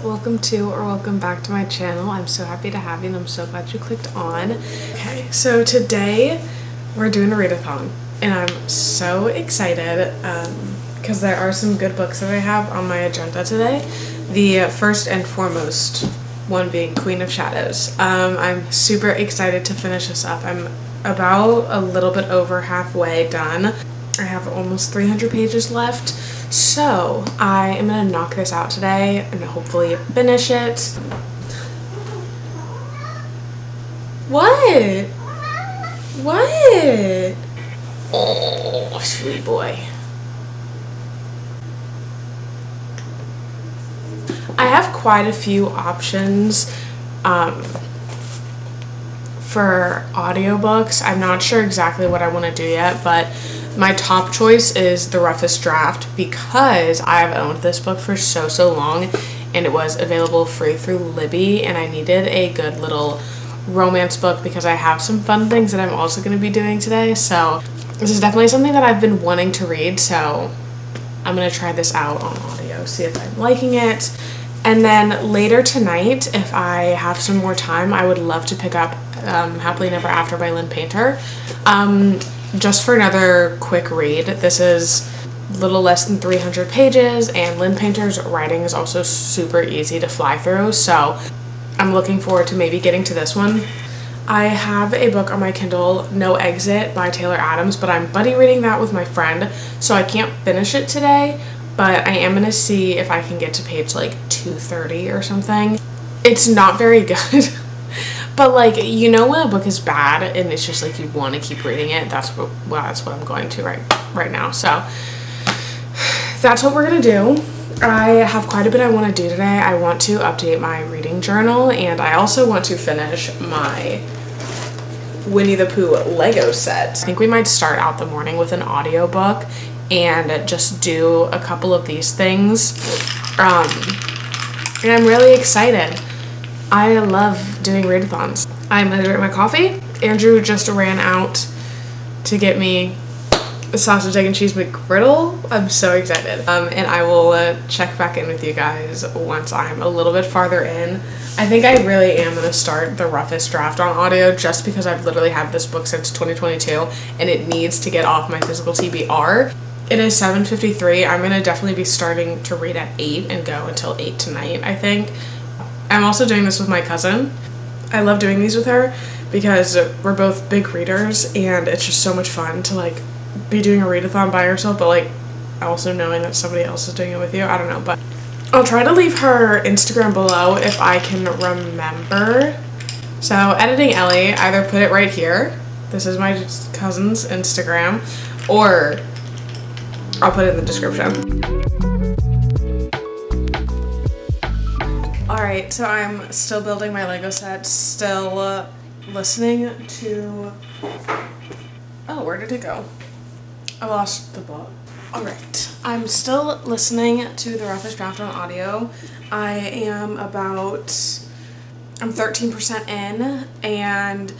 welcome to or welcome back to my channel. I'm so happy to have you and I'm so glad you clicked on. Okay, so today we're doing a readathon and I'm so excited because there are some good books that I have on my agenda today. The first and foremost one being Queen of Shadows. I'm super excited to finish this up. I'm about a little bit over halfway done. I have almost 300 pages left, so I am gonna knock this out today and hopefully finish it. What? What? Oh, sweet boy. I have quite a few options for audiobooks. I'm not sure exactly what I want to do yet, but my top choice is The Roughest Draft because I've owned this book for so long and it was available free through Libby, and I needed a good little romance book because I have some fun things that I'm also going to be doing today. So this is definitely something that I've been wanting to read, so I'm going to try this out on audio, see if I'm liking it. And then later tonight, if I have some more time, I would love to pick up Happily Never After by Lynn Painter. Just for another quick read. This is a little less than 300 pages, and Lynn Painter's writing is also super easy to fly through, so I'm looking forward to maybe getting to this one. I have a book on my Kindle, No Exit by Taylor Adams, but I'm buddy reading that with my friend, so I can't finish it today, but I am going to see if I can get to page like 230 or something. It's not very good. But like, you know when a book is bad and it's just like you want to keep reading it, that's what I'm going to right now. So that's what we're gonna do. I have quite a bit I want to do today. I want to update my reading journal, and I also want to finish my Winnie the Pooh Lego set. I think we might start out the morning with an audiobook and just do a couple of these things. And I'm really excited. I love doing readathons. I'm gonna drink my coffee. Andrew just ran out to get me a sausage, egg, and cheese McGriddle. I'm so excited. And I will check back in with you guys once I'm a little bit farther in. I think I really am gonna start The Roughest Draft on audio just because I've literally had this book since 2022 and it needs to get off my physical TBR. It is 7:53. I'm gonna definitely be starting to read at 8 and go until 8 tonight, I think. I'm also doing this with my cousin. I love doing these with her because we're both big readers and it's just so much fun to like be doing a readathon by yourself, but like also knowing that somebody else is doing it with you. I don't know, but I'll try to leave her Instagram below if I can remember. So editing Ellie, either put it right here. This is my cousin's Instagram, or I'll put it in the description. Alright, so I'm still building my Lego set, still listening to... Oh, where did it go? I lost the book. Alright, I'm still listening to The Roughest Draft on audio. I'm 13% in, and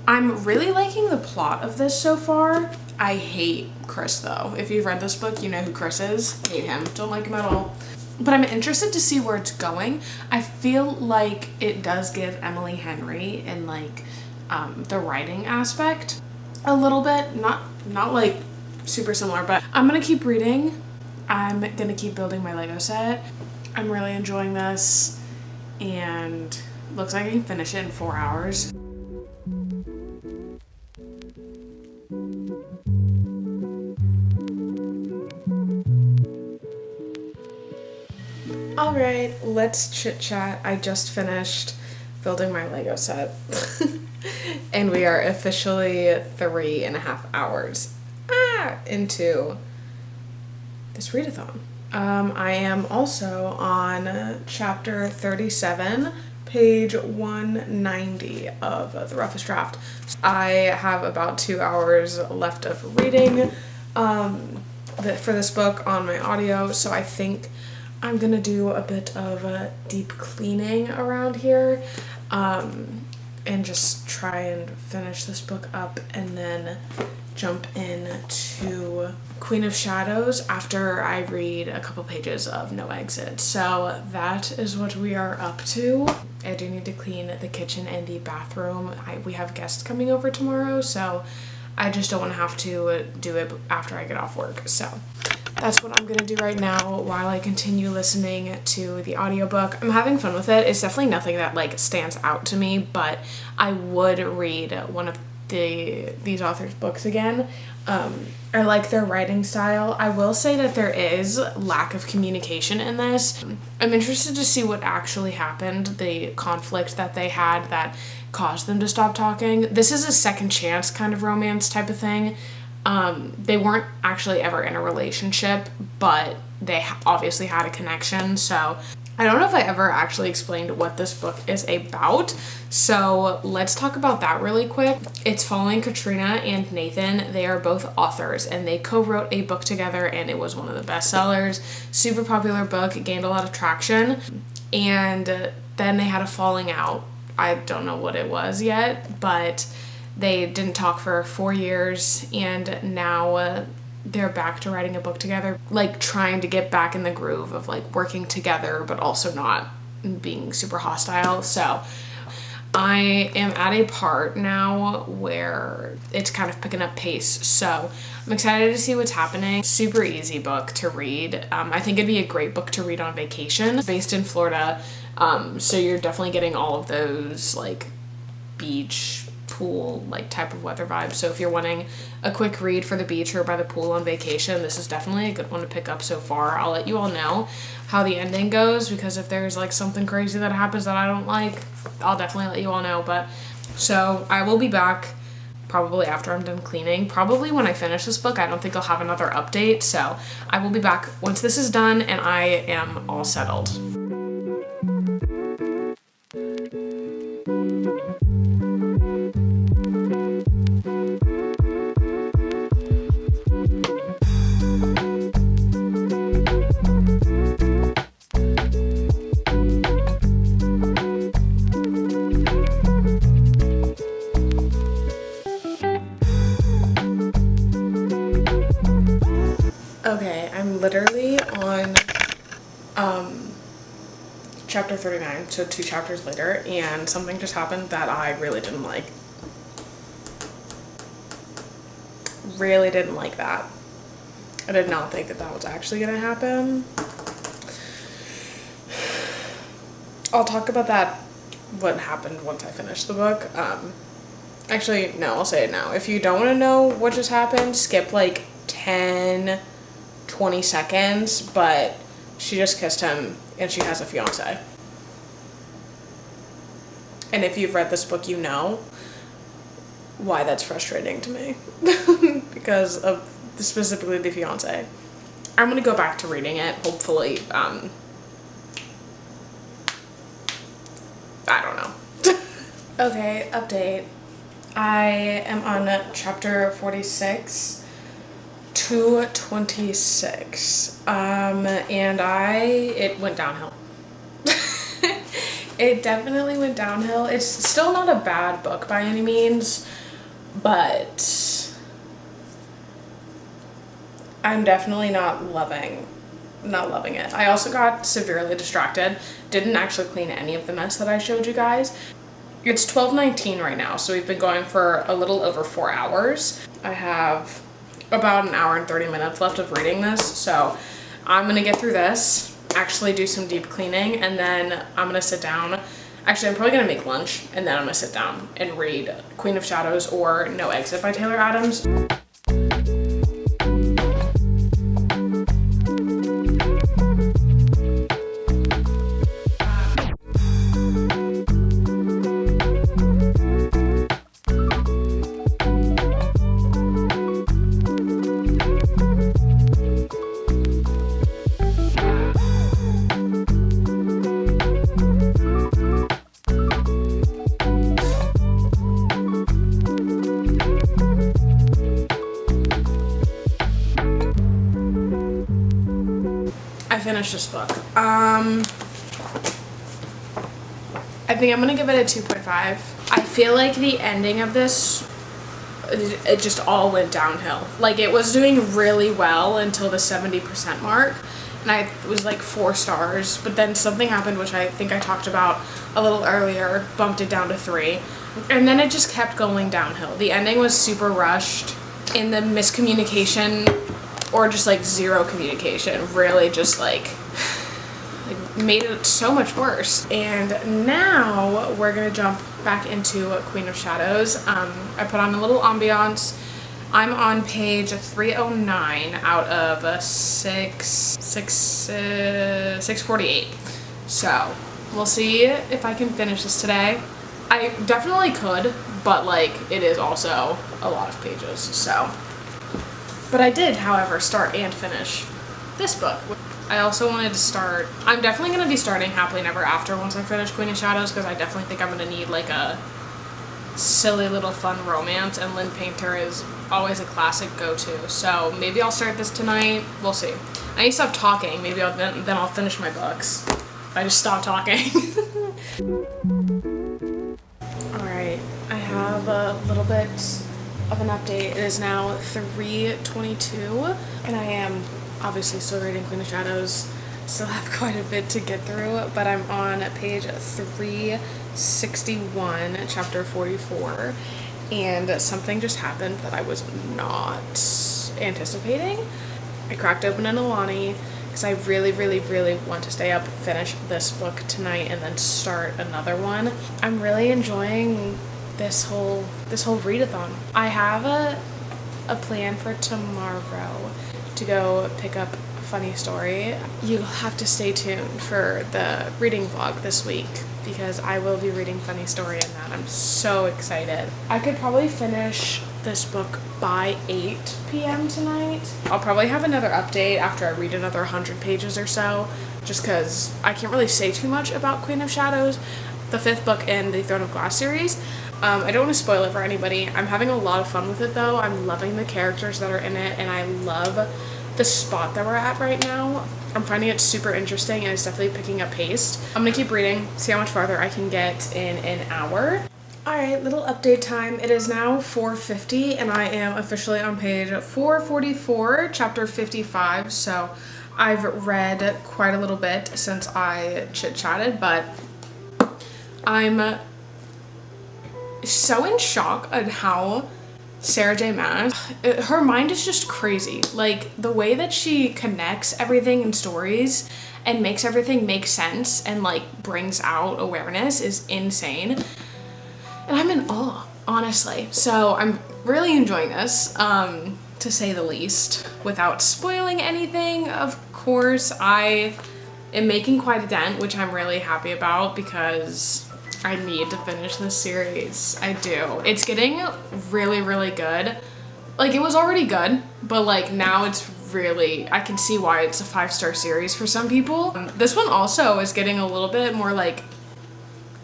I'm really liking the plot of this so far. I hate Chris though. If you've read this book, you know who Chris is. Hate him. Don't like him at all. But I'm interested to see where it's going. I feel like it does give Emily Henry in like the writing aspect a little bit. Not like super similar, but I'm gonna keep reading. I'm gonna keep building my Lego set. I'm really enjoying this and looks like I can finish it in 4 hours. Alright, let's chit chat. I just finished building my Lego set and we are officially 3.5 hours into this readathon. I am also on chapter 37, page 190 of The Roughest Draft. I have about 2 hours left of reading for this book on my audio, so I think I'm gonna do a bit of deep cleaning around here and just try and finish this book up and then jump into Queen of Shadows after I read a couple pages of No Exit. So that is what we are up to. I do need to clean the kitchen and the bathroom. We have guests coming over tomorrow, so I just don't want to have to do it after I get off work. So that's what I'm gonna do right now while I continue listening to the audiobook. I'm having fun with it. It's definitely nothing that like stands out to me, but I would read one of these authors' books again. I like their writing style. I will say that there is lack of communication in this. I'm interested to see what actually happened, the conflict that they had that caused them to stop talking. This is a second chance kind of romance type of thing. They weren't actually ever in a relationship, but they obviously had a connection. So I don't know if I ever actually explained what this book is about, so let's talk about that really quick. It's following Katrina and Nathan. They are both authors and they co-wrote a book together, and it was one of the bestsellers. Super popular book, gained a lot of traction, and then they had a falling out. I don't know what it was yet, but they didn't talk for 4 years, and now they're back to writing a book together, like trying to get back in the groove of like working together, but also not being super hostile. So I am at a part now where it's kind of picking up pace. So I'm excited to see what's happening. Super easy book to read. I think it'd be a great book to read on vacation. It's based in Florida. So you're definitely getting all of those like beach, pool like type of weather vibes. So if you're wanting a quick read for the beach or by the pool on vacation, this is definitely a good one to pick up so far. I'll let you all know how the ending goes, because if there's like something crazy that happens that I don't like, I'll definitely let you all know. But so I will be back probably after I'm done cleaning, probably when I finish this book. I don't think I'll have another update, so I will be back once this is done and I am all settled. Okay, I'm literally on chapter 39, so 2 chapters later, and something just happened that I really didn't like. Really didn't like that. I did not think that that was actually gonna happen. I'll talk about that, what happened once I finish the book. Actually, no, I'll say it now. If you don't want to know what just happened, skip like 10, 20 seconds, but she just kissed him and she has a fiance. And if you've read this book, you know why that's frustrating to me because of specifically the fiance. I'm gonna go back to reading it, hopefully. I don't know. Okay, update. I am on chapter 46 to 26, and it went downhill. It definitely went downhill. It's still not a bad book by any means, but I'm definitely not loving it. I also got severely distracted. Didn't actually clean any of the mess that I showed you guys. It's 12:19 right now, so we've been going for a little over 4 hours. I have about an hour and 30 minutes left of reading this, so I'm gonna get through this, actually do some deep cleaning, and then I'm gonna sit down. Actually, I'm probably gonna make lunch, and then I'm gonna sit down and read Queen of Shadows or No Exit by Taylor Adams. Finish this book. I think I'm gonna give it a 2.5. I feel like the ending of this it just all went downhill. Like, it was doing really well until the 70% mark, and I was like 4 stars, but then something happened, which I think I talked about a little earlier, bumped it down to 3, and then it just kept going downhill. The ending was super rushed, and the miscommunication, or just like zero communication, really just like made it so much worse. And now we're gonna jump back into Queen of Shadows. I put on a little ambiance. I'm on page 309 out of 648. So we'll see if I can finish this today. I definitely could, but like it is also a lot of pages. So, but I did, however, start and finish this book. I also wanted to start, I'm definitely going to be starting Happily Never After once I finish Queen of Shadows, because I definitely think I'm going to need like a silly little fun romance, and Lynn Painter is always a classic go-to. So maybe I'll start this tonight. We'll see. I need to stop talking. Maybe then I'll finish my books. If I just stop talking. Alright, I have a little bit of an update. It is now 3:22, and I am obviously still reading Queen of Shadows. Still have quite a bit to get through, but I'm on page 361, chapter 44, and something just happened that I was not anticipating. I cracked open an Alani because I really want to stay up, finish this book tonight, and then start another one. I'm really enjoying this whole readathon. I have a plan for tomorrow to go pick up a funny story. You'll have to stay tuned for the reading vlog this week, because I will be reading funny story in that. I'm so excited. I could probably finish this book by 8 p.m. tonight. I'll probably have another update after I read another 100 pages or so, just because I can't really say too much about Queen of Shadows, the 5th book in the Throne of Glass series. I don't want to spoil it for anybody. I'm having a lot of fun with it though. I'm loving the characters that are in it, and I love the spot that we're at right now. I'm finding it super interesting, and it's definitely picking up pace. I'm gonna keep reading, see how much farther I can get in an hour. Alright, little update time. It is now 4:50, and I am officially on page 444, chapter 55, so I've read quite a little bit since I chit-chatted, but I'm so in shock at how Sarah J. Maas, her mind is just crazy. Like, the way that she connects everything in stories and makes everything make sense and like brings out awareness is insane. And I'm in awe, honestly. So I'm really enjoying this, to say the least. Without spoiling anything, of course, I am making quite a dent, which I'm really happy about, because I need to finish this series. I do. It's getting really good. Like, it was already good, but like now it's really, I can see why it's a 5-star series for some people. This one also is getting a little bit more like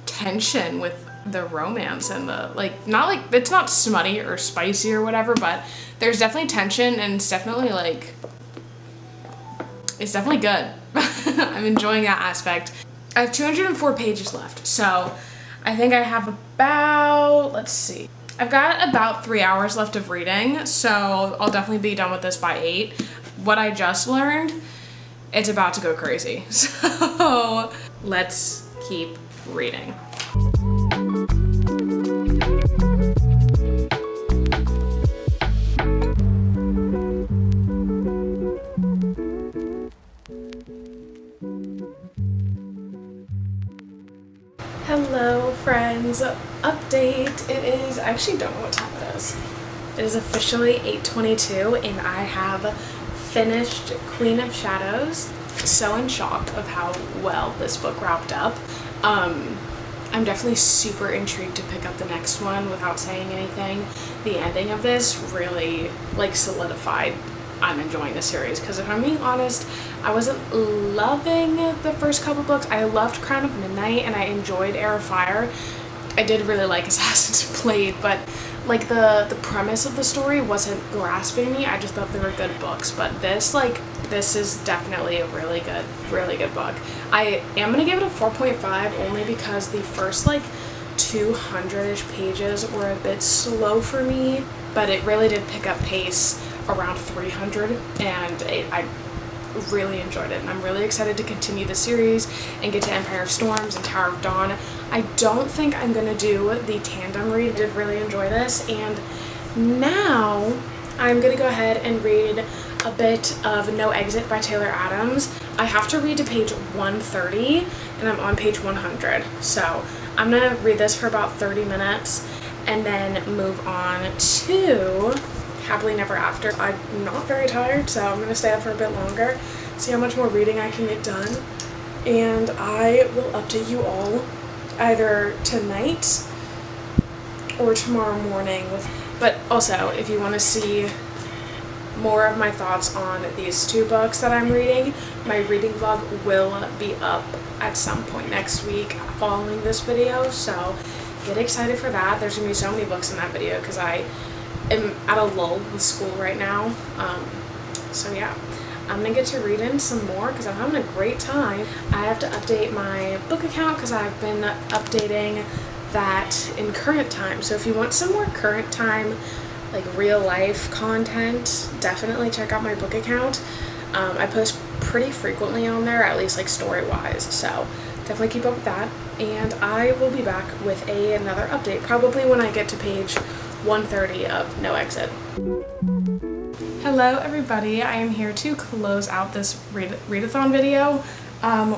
tension with the romance and the like, not like, it's not smutty or spicy or whatever, but there's definitely tension, and it's definitely like, it's definitely good. I'm enjoying that aspect. I have 204 pages left, so I think I have about, let's see, I've got about 3 hours left of reading, so I'll definitely be done with this by 8. What I just learned, it's about to go crazy, so let's keep reading. Hello friends, update. It is, I actually don't know what time it is. It is officially 8:22, and I have finished Queen of Shadows. So in shock of how well this book wrapped up. I'm definitely super intrigued to pick up the next one without saying anything. The ending of this really like solidified I'm enjoying the series, because if I'm being honest, I wasn't loving the first couple books. I loved Crown of Midnight and I enjoyed Heir of Fire. I did really like Assassin's Blade, but like the premise of the story wasn't grasping me. I just thought they were good books, but this is definitely a really good book. I am gonna give it a 4.5 only because the first like 2 200-ish pages were a bit slow for me, but it really did pick up pace around 300, and I really enjoyed it, and I'm really excited to continue the series and get to Empire of Storms and Tower of Dawn. I don't think I'm gonna do the tandem read. I did really enjoy this, and now I'm gonna go ahead and read a bit of No Exit by Taylor Adams. I have to read to page 130 and I'm on page 100, so I'm gonna read this for about 30 minutes and then move on to Happily Never After. I'm not very tired, so I'm gonna stay up for a bit longer, see how much more reading I can get done, and I will update you all either tonight or tomorrow morning. But also, if you want to see more of my thoughts on these two books that I'm reading, my reading vlog will be up at some point next week following this video, so get excited for that. There's gonna be so many books in that video because I am at a lull with school right now, so yeah, I'm gonna get to read in some more because I'm having a great time. I have to update my book account because I've been updating that in current time, so if you want some more current time, like real life content, definitely check out my book account. I post pretty frequently on there, at least like story wise, so definitely keep up with that, and I will be back with another update probably when I get to page 130 of No Exit. Hello everybody, I am here to close out this readathon video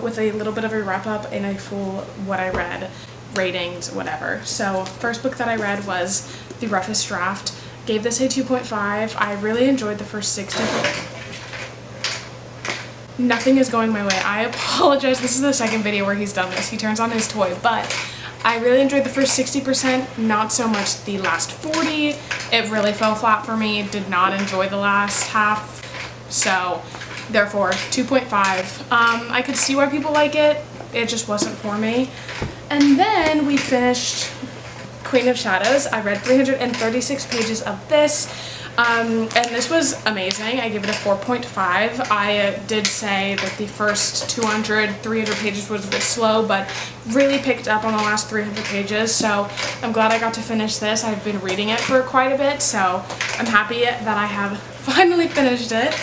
with a little bit of a wrap up and a full what I read, ratings, whatever. So first book that I read was The Roughest Draft. Gave this a 2.5. I really enjoyed the first 60. Nothing is going my way. I apologize. This is the second video where he's done this. He turns on his toy, but I really enjoyed the first 60%, not so much the last 40. It really fell flat for me. Did not enjoy the last half. So therefore 2.5. I could see why people like it. It just wasn't for me. And then we finished Queen of Shadows. I read 336 pages of this, and this was amazing. I gave it a 4.5. I did say that the first 300 pages was a bit slow, but really picked up on the last 300 pages, so I'm glad I got to finish this. I've been reading it for quite a bit, so I'm happy that I have finally finished it.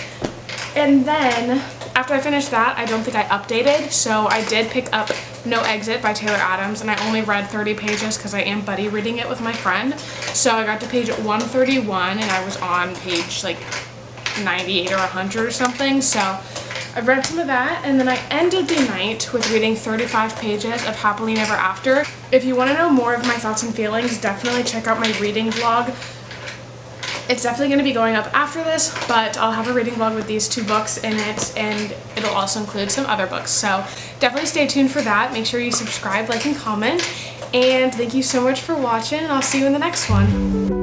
And then after I finished that, I don't think I updated, so I did pick up No Exit by Taylor Adams, and I only read 30 pages because I am buddy reading it with my friend. So I got to page 131 and I was on page like 98 or 100 or something, so I read some of that, and then I ended the night with reading 35 pages of Happily Never After. If you want to know more of my thoughts and feelings, definitely check out my reading vlog. It's definitely going to be going up after this, but I'll have a reading vlog with these two books in it, and it'll also include some other books. So definitely stay tuned for that. Make sure you subscribe, like, and comment. And thank you so much for watching, and I'll see you in the next one.